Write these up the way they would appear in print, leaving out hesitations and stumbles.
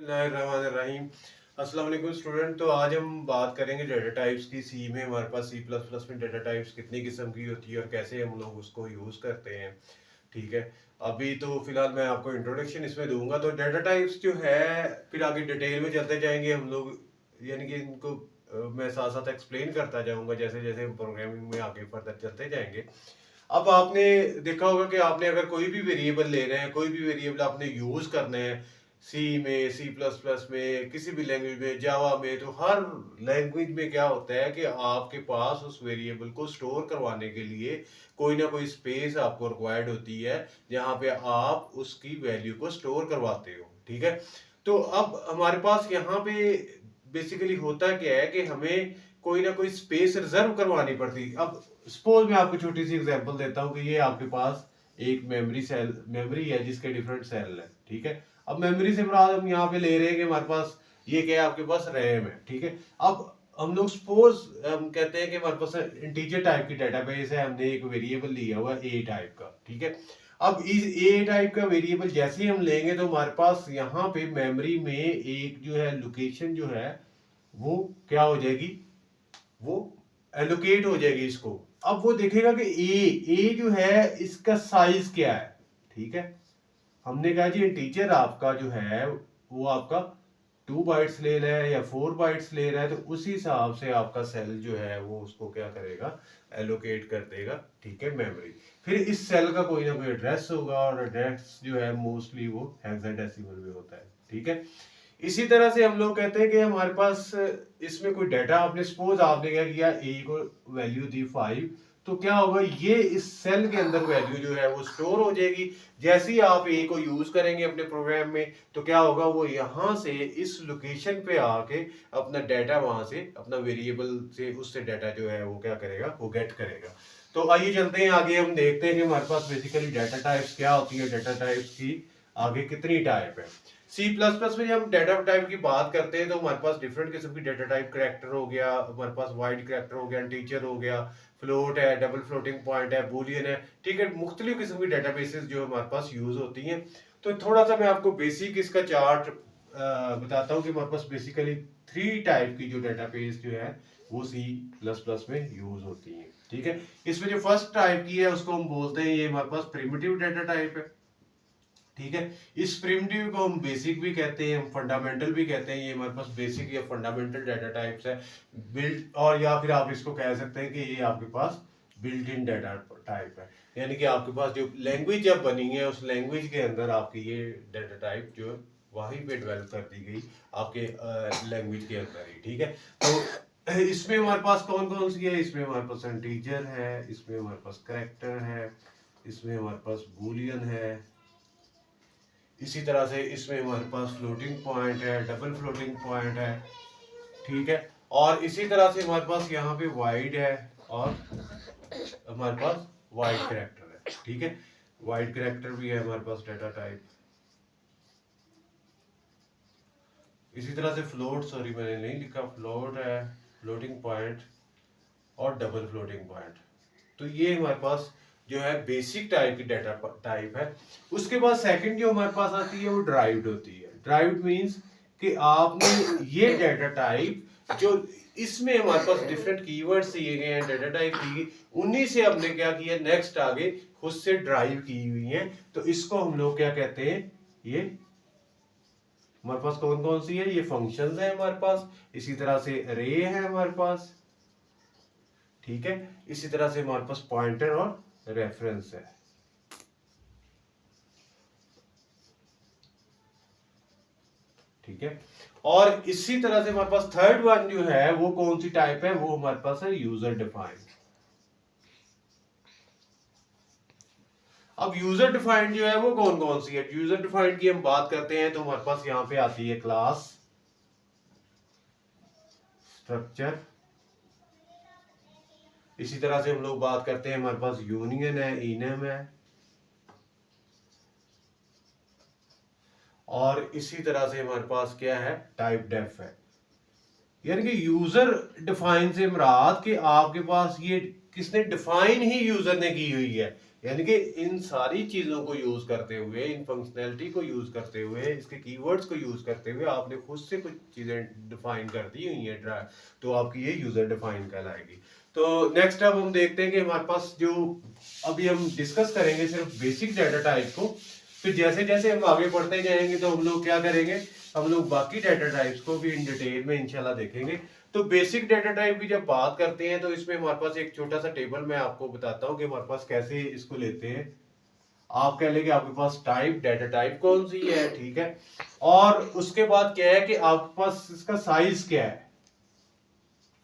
बिस्मिल्लाहिर्रहमानिर्रहीम। अस्सलाम वालेकुम स्टूडेंट। तो आज हम बात करेंगे डेटा टाइप्स की। सी में हमारे पास सी प्लस प्लस में डेटा टाइप्स कितनी किस्म की होती है और कैसे हम लोग उसको यूज़ करते हैं। ठीक है, अभी तो फिलहाल मैं आपको इंट्रोडक्शन इसमें दूंगा। तो डेटा टाइप्स जो है फिर आगे डिटेल में चलते जाएंगे हम लोग, यानी कि इनको मैं साथ साथ एक्सप्लेन करता जाऊंगा जैसे जैसे हम प्रोग्रामिंग में आगे फर्दर चलते जाएंगे। अब आपने देखा होगा कि आपने अगर कोई भी वेरिएबल ले रहे हैं, कोई भी वेरिएबल आपने यूज करने हैं सी में, सी प्लस प्लस में, किसी भी लैंग्वेज में, जावा में, तो हर लैंग्वेज में क्या होता है कि आपके पास उस वेरिएबल को स्टोर करवाने के लिए कोई ना कोई स्पेस आपको रिक्वायर्ड होती है जहां पे आप उसकी वैल्यू को स्टोर करवाते हो। ठीक है, तो अब हमारे पास यहाँ पे बेसिकली होता क्या है कि हमें कोई ना कोई स्पेस रिजर्व करवानी पड़ती। अब सपोज मैं आपको छोटी सी एग्जांपल देता हूँ कि ये आपके पास एक मेमोरी है जिसके डिफरेंट सेल है। ठीक है, अब मेमोरी से मुराद हम यहाँ पे ले रहे हैं कि हमारे पास ये क्या है, आपके पास रैम है। ठीक है, अब हम लोग सपोज हम कहते हैं कि हमारे पास इंटीजर टाइप की डेटाबेस है, हमने एक वेरिएबल लिया हुआ ए टाइप का। ठीक है, अब इस ए टाइप का वेरिएबल जैसे ही हम लेंगे तो हमारे पास यहाँ पे मेमोरी में एक जो है लोकेशन जो है वो क्या हो जाएगी, वो एलोकेट हो जाएगी इसको। अब वो देखेगा कि ए जो है इसका साइज क्या है। ठीक है, हमने कहा जी इंटीजर आपका जो है वो आपका 2 बाइट्स ले रहा है या 4 बाइट्स ले रहा है, तो उसी हिसाब से आपका सेल जो है वो उसको क्या करेगा, एलोकेट कर देगा। ठीक है, मेमोरी। फिर इस सेल का कोई ना कोई एड्रेस होगा और एड्रेस जो है मोस्टली वो हेक्साडेसिमल में होता है। ठीक है, इसी तरह से हम लोग कहते हैं कि हमारे पास इसमें कोई डाटा, आपने सपोज आपने क्या किया, ए को वैल्यू दी 5, तो क्या होगा, ये इस सेल के अंदर वैल्यू जो है वो स्टोर हो जाएगी। जैसे ही आप ए को यूज करेंगे अपने प्रोग्राम में तो क्या होगा, वो यहाँ से इस लोकेशन पे आके अपना डाटा वहां से अपना वेरिएबल से उससे डाटा जो है वो क्या करेगा, वो गेट करेगा। तो आइए चलते हैं आगे, हम देखते हैं कि हमारे पास बेसिकली डाटा टाइप्स क्या होती है, डाटा टाइप्स की आगे कितनी टाइप है। सी प्लस प्लस में जब हम डाटा टाइप की बात करते हैं तो हमारे पास डिफरेंट किस्म की डाटा टाइप, करेक्टर हो गया, हमारे पास वाइड करेक्टर हो गया, टीचर हो गया, फ्लोट है, डबल फ्लोटिंग पॉइंट है, बूलियन है। ठीक है, मुख्तलिफ किस्म की डेटाबेसेस जो हमारे पास यूज होती हैं। तो थोड़ा सा मैं आपको बेसिक इसका चार्ट बताता हूँ कि हमारे पास बेसिकली 3 टाइप की जो डेटाबेस जो है वो सी प्लस प्लस में यूज होती है। ठीक है, इसमें जो फर्स्ट टाइप की है उसको हम बोलते हैं, ये हमारे पास प्रिमिटिव डाटा टाइप है। ठीक है, इस प्रिमिटिव को हम बेसिक भी कहते हैं, हम फंडामेंटल भी कहते हैं। ये हमारे पास बेसिक या फंडामेंटल डाटा टाइप्स है, बिल्ट, और या फिर आप इसको कह सकते हैं कि ये आपके पास बिल्ट इन डाटा टाइप है, यानी कि आपके पास जो लैंग्वेज जब बनी है उस लैंग्वेज के अंदर आपकी ये डाटा टाइप जो वहीं पे डेवलप कर दी गई आपके लैंग्वेज के अंदर ही। ठीक है, तो इसमें हमारे पास कौन कौन सी है, इसमें हमारे पास इंटीजर है, इसमें हमारे पास करेक्टर है, इसमें हमारे पास बूलियन है, इसी तरह से इसमें हमारे पास फ्लोटिंग पॉइंट है, डबल फ्लोटिंग पॉइंट है। ठीक है, और इसी तरह से हमारे पास यहाँ पे वाइड है और हमारे पास वाइड करेक्टर है। ठीक है, वाइड करेक्टर भी है हमारे पास डाटा टाइप। इसी तरह से फ्लोट, सॉरी मैंने नहीं लिखा, फ्लोट है, फ्लोटिंग पॉइंट और डबल फ्लोटिंग पॉइंट। तो ये हमारे पास जो है बेसिक टाइप की डाटा टाइप है। उसके बाद सेकंड जो हमारे पास आती है वो ड्राइव्ड होती है। ड्राइव्ड मींस कि आपने ये डाटा टाइप जो इसमें हमारे पास डिफरेंट कीवर्ड्स दिए गए हैं, डाटा टाइप दी गई, उन्हीं से हमने क्या किया, नेक्स्ट आगे खुद से ड्राइव की हुई है। तो इसको हम लोग क्या कहते हैं, ये हमारे पास कौन कौन सी है, ये फंक्शंस है हमारे पास, इसी तरह से अरे है हमारे पास। ठीक है, इसी तरह से हमारे पास पॉइंटर और रेफरेंस है। ठीक है, और इसी तरह से हमारे पास थर्ड वन जो है वो कौन सी टाइप है, वो हमारे पास है यूजर डिफाइंड। अब यूजर डिफाइंड जो है वो कौन कौन सी है, यूजर डिफाइंड की हम बात करते हैं तो हमारे पास यहां पे आती है क्लास, स्ट्रक्चर, इसी तरह से हम लोग बात करते हैं हमारे पास यूनियन है, इनम है, और इसी तरह से हमारे पास क्या है, टाइप डेफ है। यानी कि यूजर डिफाइन से मुराद कि आपके पास ये किसने डिफाइन ही यूजर ने की हुई है, यानी कि इन सारी चीज़ों को यूज़ करते हुए, इन फंक्शनैलिटी को यूज़ करते हुए, इसके कीवर्ड्स को यूज़ करते हुए आपने खुद से कुछ चीज़ें डिफाइन कर दी हुई हैं, तो आपकी ये यूज़र डिफाइन कहलाएगी। तो नेक्स्ट अब हम देखते हैं कि हमारे पास जो अभी हम डिस्कस करेंगे सिर्फ बेसिक डाटा टाइप को, फिर जैसे जैसे हम आगे बढ़ते जाएंगे तो हम लोग क्या करेंगे, हम लोग बाकी डाटा टाइप्स को भी इन डिटेल में इंशाल्लाह देखेंगे। तो बेसिक डाटा टाइप की जब बात करते हैं तो इसमें हमारे पास एक छोटा सा टेबल मैं आपको बताता हूँ कि हमारे पास कैसे इसको लेते हैं। आप कह लेंगे आपके पास टाइप, डाटा टाइप कौन सी है, ठीक है, और उसके बाद क्या है कि आपके पास इसका साइज क्या है,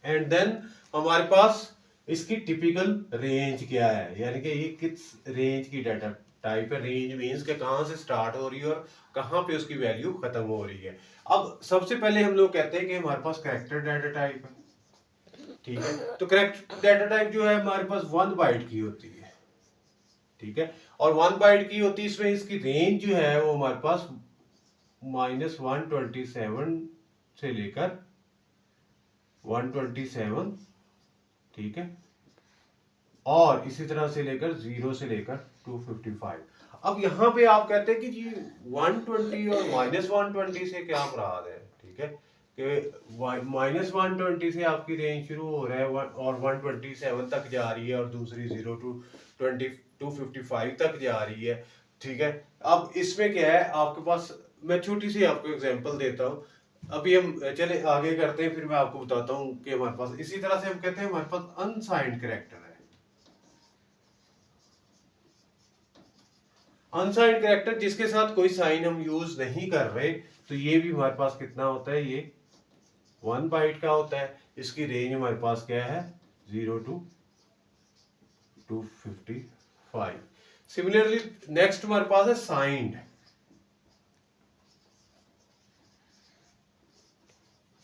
एंड देन हमारे पास इसकी टिपिकल रेंज क्या है, यानी कि ये किस रेंज की डाटा टाइप है। रेंज मींस के कहां से स्टार्ट हो रही है और कहां पे उसकी वैल्यू खत्म हो रही है। अब सबसे पहले हम लोग कहते हैं कि हमारे पास कैरेक्टर डाटा टाइप है, ठीक है। तो कैरेक्टर डाटा टाइप जो है हमारे पास 1 बाइट की होती है, ठीक है, और 1 बाइट की होती है। इसमें इसकी रेंज जो है वो हमारे पास -127 से लेकर 127, ठीक है, और इसी तरह से लेकर 0 से लेकर 255। अब यहाँ पे आप कहते हैं कि जी 120 और -120 से क्या मुराद है, ठीक है, कि -120 से आपकी रेंज शुरू हो रहा है और 127 तक जा रही है, और दूसरी 0 to 255 तक जा रही है, ठीक है। अब इसमें क्या है आपके पास, मैं छोटी सी आपको एग्जांपल देता हूँ। अभी हम चले आगे करते हैं, फिर मैं आपको बताता हूँ कि हमारे पास इसी तरह से हम कहते हैं हमारे पास अनसाइंड कैरेक्टर है। अनसाइंड कैरेक्टर जिसके साथ कोई साइन हम यूज नहीं कर रहे, तो ये भी हमारे पास कितना होता है, ये 1 बाइट का होता है। इसकी रेंज हमारे पास क्या है, 0 to 255। सिमिलरली नेक्स्ट हमारे पास है साइंड।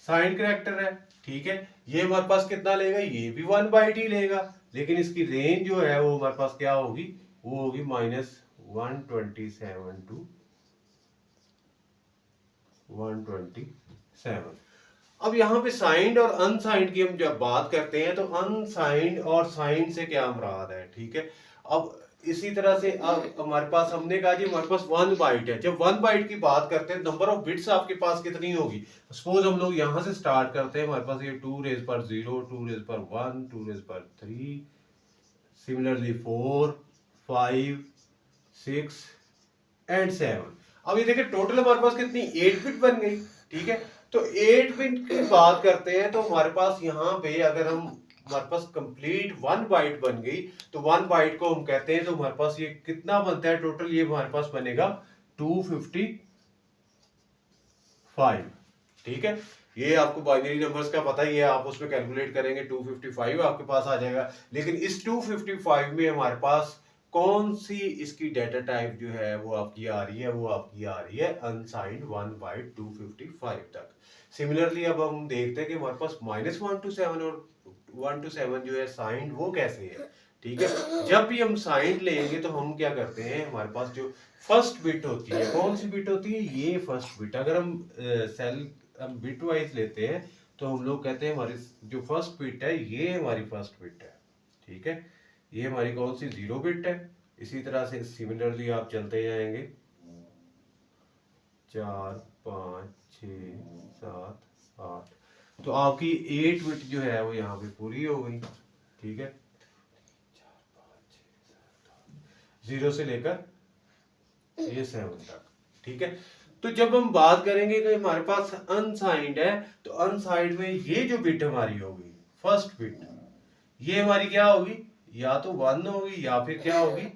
साइंड कैरेक्टर है, ठीक है, ये हमारे पास कितना लेगा, ये भी 1 बाइट ही लेगा, लेकिन इसकी रेंज जो है वो हमारे पास क्या होगी, वो होगी -127 to 127। अब यहाँ पे साइंड और अनसाइंड की हम जब बात करते हैं तो अनसाइंड और साइंड से क्या मुराद है, ठीक है। अब इसी तरह से अब हमारे पास हमने कहा जी हमारे पास 1 बाइट है। जब 1 बाइट की बात करते हैं, नंबर ऑफ बिट्स आपके पास कितनी होगी। सपोज हम लोग यहाँ से स्टार्ट करते हैं, हमारे पास ये 2 रेज पर 0, 2 रेज पर 1, 2 रेज पर 3, सिमिलरली 4, 5, 6 एंड 7। अब ये देखिए टोटल हमारे पास कितनी 8 बिट बन गई, ठीक है। तो 8 बिट की बात करते हैं तो हमारे पास यहाँ पे अगर हम हमारे पास कंप्लीट 1 बाइट बन गई, तो 1 बाइट को हम कहते हैं, तो हमारे पास ये कितना बनता है टोटल, ये हमारे पास बनेगा 255, ठीक है। ये आपको बाइनरी नंबर्स का पता ही है, आप उसमें कैलकुलेट करेंगे 255 आपके पास आ जाएगा। लेकिन इस 255 में हमारे पास कौन सी इसकी डाटा टाइप जो है वो आपकी आ रही है, वो आपकी आ रही है अनसाइंड 1 बाइट 255 तक। सिमिलरली अब हम देखते हैं कि हमारे पास -1 to 7 और 1 to 7 जो है साइंड, वो कैसे है, ठीक है। जब भी हम साइंड लेंगे तो हम क्या करते हैं, हमारे पास जो फर्स्ट बिट होती है, कौन सी बिट होती है, ये फर्स्ट बिट। अगर हम सेल हम बिट वाइज लेते हैं तो हम लोग कहते हैं हमारी जो फर्स्ट बिट है ये हमारी फर्स्ट बिट है, ठीक है। ये हमारी कौन सी 0 बिट है। इसी तरह से सिमिलरली आप चलते जाएंगे 4, 5, 6, 7, 8, तो आपकी 8 बिट जो है वो यहाँ पे पूरी हो गई, ठीक है, 0 से लेकर ये 7 तक, ठीक है। तो जब हम बात करेंगे कि हमारे पास अनसाइंड है, तो अनसाइंड में ये जो बिट हमारी होगी फर्स्ट बिट, ये हमारी क्या होगी, या तो 1 होगी या फिर क्या होगी,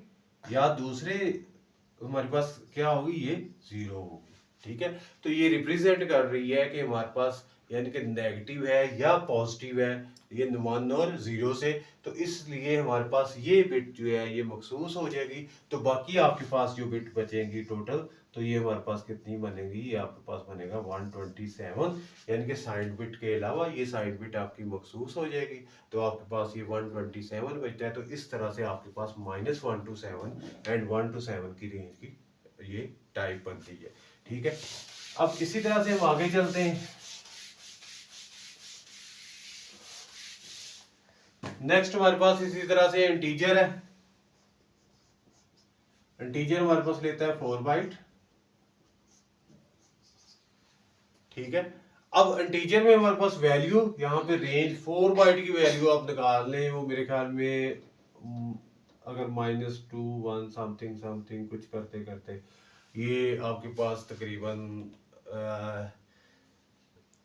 या दूसरे हमारे पास क्या होगी, ये 0 होगी, ठीक है। तो ये रिप्रेजेंट कर रही है कि हमारे पास यानी कि नेगेटिव है या पॉजिटिव है, ये 1 और 0 से, तो इसलिए हमारे पास ये बिट जो है ये मखसूस हो जाएगी। तो बाकी आपके पास जो बिट बचेंगी टोटल, तो ये हमारे पास कितनी बनेगी, ये आपके पास बनेगा 127, यानी कि साइड बिट के अलावा ये साइड बिट आपकी मखसूस हो जाएगी। तो आपके पास ये 127 बचता है। तो इस तरह से आपके पास -1 to 7 एंड 1 to 7 की रेंज की ये टाइप बनती है, ठीक है। अब इसी तरह से हम आगे चलते हैं। नेक्स्ट हमारे पास इसी तरह से इंटीजर है। इंटीजर हमारे पास लेता है 4 बाइट, ठीक है। अब इंटीजर में हमारे पास वैल्यू यहाँ पे रेंज 4 बाइट की वैल्यू आप निकाल लें, वो मेरे ख्याल में अगर -2 1 समथिंग समथिंग कुछ करते करते ये आपके पास तकरीबन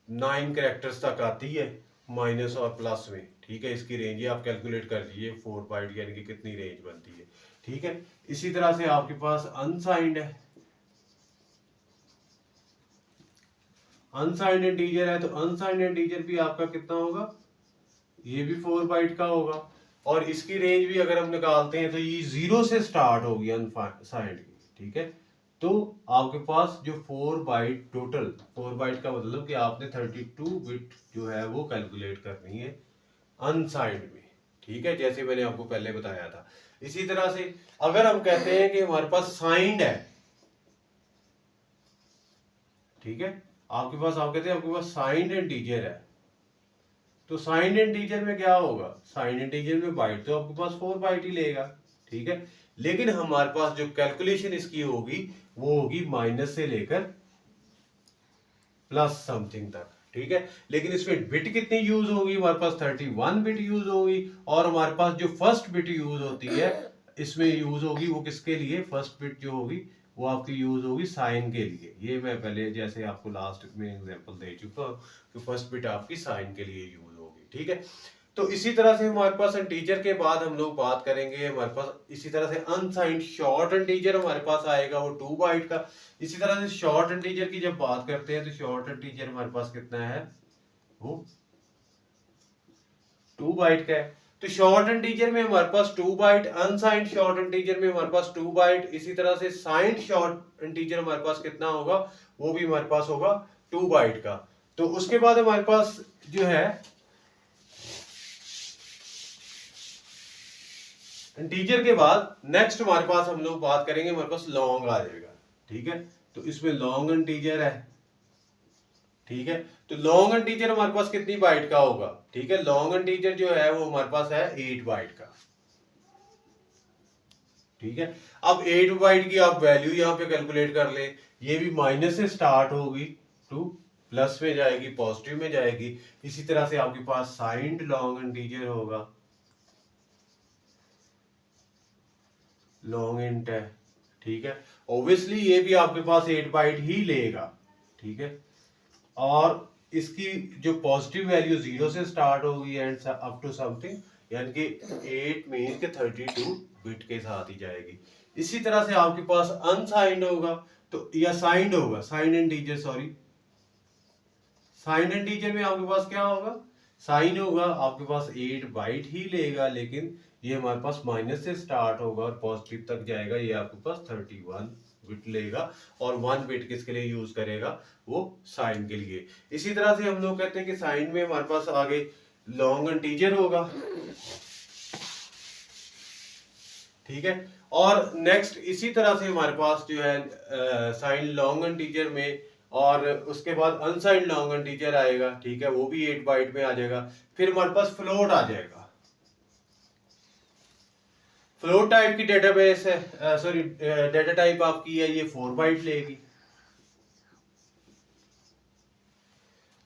9 कैरेक्टर्स तक आती है माइनस और प्लस में, ठीक है। इसकी रेंज ये आप कैलकुलेट कर लीजिए 4 बाइट यानी कि कितनी रेंज बनती है, ठीक है। इसी तरह से आपके पास अनसाइंड है, अनसाइंड इंटीजर है, तो अनसाइंड इंटीजर भी आपका कितना होगा, ये भी 4 बाइट का होगा। और इसकी रेंज भी अगर हम निकालते हैं तो ये 0 से स्टार्ट होगी अनसाइंड की, ठीक है। तो आपके पास जो 4 बाइट टोटल, 4 बाइट का मतलब कि आपने 32 बिट जो है वो कैलकुलेट करनी है अनसाइंड में, ठीक है, जैसे मैंने आपको पहले बताया था। इसी तरह से अगर हम कहते हैं कि हमारे पास साइंड है, ठीक है, आपके पास, आप कहते हैं आपके पास साइंड इंटीजर है, तो साइंड इंटीजर में क्या होगा, साइंड इंटीजर में बाइट तो आपके पास 4 बाइट ही लेगा, ठीक है। लेकिन हमारे पास जो कैलकुलेशन इसकी होगी वो होगी माइनस से लेकर प्लस समथिंग तक, ठीक है। लेकिन इसमें बिट कितनी यूज होगी, हमारे पास 31 बिट यूज होगी। और हमारे पास जो फर्स्ट बिट यूज होती है इसमें यूज होगी वो किसके लिए, फर्स्ट बिट जो होगी वो आपकी यूज होगी साइन के लिए। ये मैं पहले जैसे आपको लास्ट में एग्जांपल दे चुका हूं कि फर्स्ट बिट आपकी साइन के लिए यूज होगी, ठीक है। तो इसी तरह से हमारे पास इंटीजर के बाद हम लोग बात करेंगे, हमारे पास इसी तरह से अनसाइंड शॉर्ट इंटीजर हमारे पास आएगा, वो 2 बाइट का। इसी तरह से शॉर्ट इंटीजर की जब बात करते हैं तो शॉर्ट इंटीजर हमारे पास कितना है, वो 2 बाइट का है। तो शॉर्ट इंटीजर में हमारे पास 2 बाइट, अनसाइंड शॉर्ट इंटीजर में हमारे पास 2 बाइट, इसी तरह से साइंड शॉर्ट इंटीजर हमारे पास कितना होगा, वो भी हमारे पास होगा 2 बाइट का। तो उसके बाद हमारे पास जो है इंटीजर के बाद नेक्स्ट हमारे पास हम लोग बात करेंगे, हमारे पास लॉन्ग आ जाएगा, ठीक है। तो इसमें लॉन्ग इंटीजर है, ठीक है। तो लॉन्ग इंटीजर हमारे पास कितनी बाइट का होगा, ठीक है। लॉन्ग इंटीजर जो है वो हमारे पास है 8 बाइट का, ठीक है। अब 8 बाइट की आप वैल्यू यहाँ पे कैलकुलेट कर ले, ये भी माइनस से स्टार्ट होगी टू प्लस में जाएगी, पॉजिटिव में जाएगी। इसी तरह से आपके पास साइंड लॉन्ग इंटीजर होगा, लॉन्ग इंट है, ठीक है। ऑब्वियसली ये भी आपके पास 8 बाइट ही लेगा, ठीक है। और इसकी जो पॉजिटिव वैल्यू 0 से स्टार्ट होगी एंड अप टू समथिंग, यानी कि 8 मीन के 32 बिट के साथ ही जाएगी। इसी तरह से आपके पास अनसाइंड होगा तो, या साइंड होगा, signed integer, sorry, signed integer में आपके पास क्या होगा, साइन होगा, आपके पास 8 बाइट ही लेगा, लेकिन ये हमारे पास माइनस से स्टार्ट होगा और पॉजिटिव तक जाएगा, ये आपके पास 31 बिट लेगा। और 1 बिट किसके लिए यूज करेगा, वो साइन के लिए। इसी तरह से हम लोग कहते हैं कि साइन में हमारे पास आगे लॉन्ग इंटीजर होगा, ठीक है। और नेक्स्ट इसी तरह से हमारे पास जो है साइन लॉन्ग इंटीजर में, और उसके बाद अनसाइंड लॉन्ग इंटीजर आएगा, ठीक है, वो भी 8 बाइट में आ जाएगा। फिर हमारे पास फ्लोट आ जाएगा, फ्लोट टाइप की डेटाबेस है, सॉरी डेटा टाइप आपकी है, ये 4 बाइट लेगी,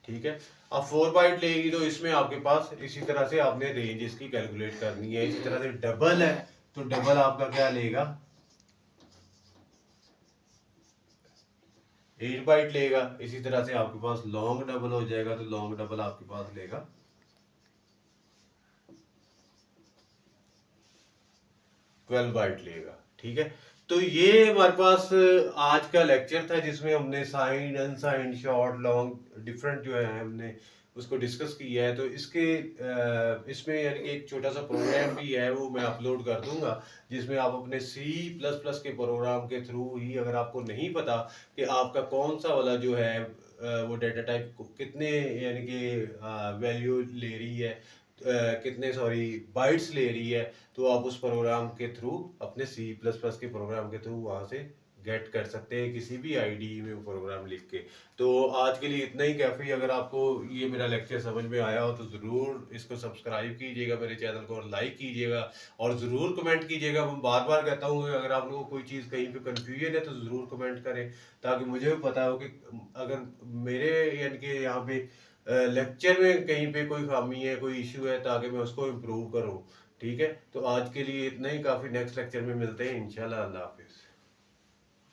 ठीक है। अब 4 बाइट लेगी तो इसमें आपके पास इसी तरह से आपने रेंज इसकी कैलकुलेट करनी है। इसी तरह से डबल है तो डबल आपका क्या लेगा, 8 बाइट लेगा। इसी तरह से आपके पास लॉन्ग डबल हो जाएगा तो लॉन्ग डबल आपके पास लेगा 12 बाइट लेगा, ठीक है। तो ये हमारे पास आज का लेक्चर था जिसमें हमने signed, unsigned, short, long different जो है हमने उसको डिस्कस किया है। तो इसके इसमें यानी कि एक छोटा सा प्रोग्राम भी है वो मैं अपलोड कर दूंगा, जिसमें आप अपने C++ के प्रोग्राम के थ्रू ही, अगर आपको नहीं पता कि आपका कौन सा वाला जो है वो डेटा टाइप कितने यानी कि वैल्यू ले रही है, कितने सॉरी बाइट्स ले रही है, तो आप उस प्रोग्राम के थ्रू, अपने C++ के प्रोग्राम के थ्रू वहां से गेट कर सकते हैं किसी भी आईडी में प्रोग्राम लिख के। तो आज के लिए इतना ही काफ़ी। अगर आपको ये मेरा लेक्चर समझ में आया हो तो ज़रूर इसको सब्सक्राइब कीजिएगा मेरे चैनल को, और लाइक कीजिएगा, और ज़रूर कमेंट कीजिएगा। मैं बार बार कहता हूँ कि अगर आप लोगों को कोई चीज़ कहीं पे कन्फ्यूजन है तो ज़रूर कमेंट करें, ताकि मुझे भी पता हो कि अगर मेरे यानी कि यहाँ पे लेक्चर में कहीं पे कोई खामी है, कोई इशू है, ताकि मैं उसको इम्प्रूव करूँ। ठीक है, तो आज के लिए इतना ही काफ़ी। नेक्स्ट लेक्चर में मिलते हैं इंशाल्लाह। अल्लाह हाफिज़।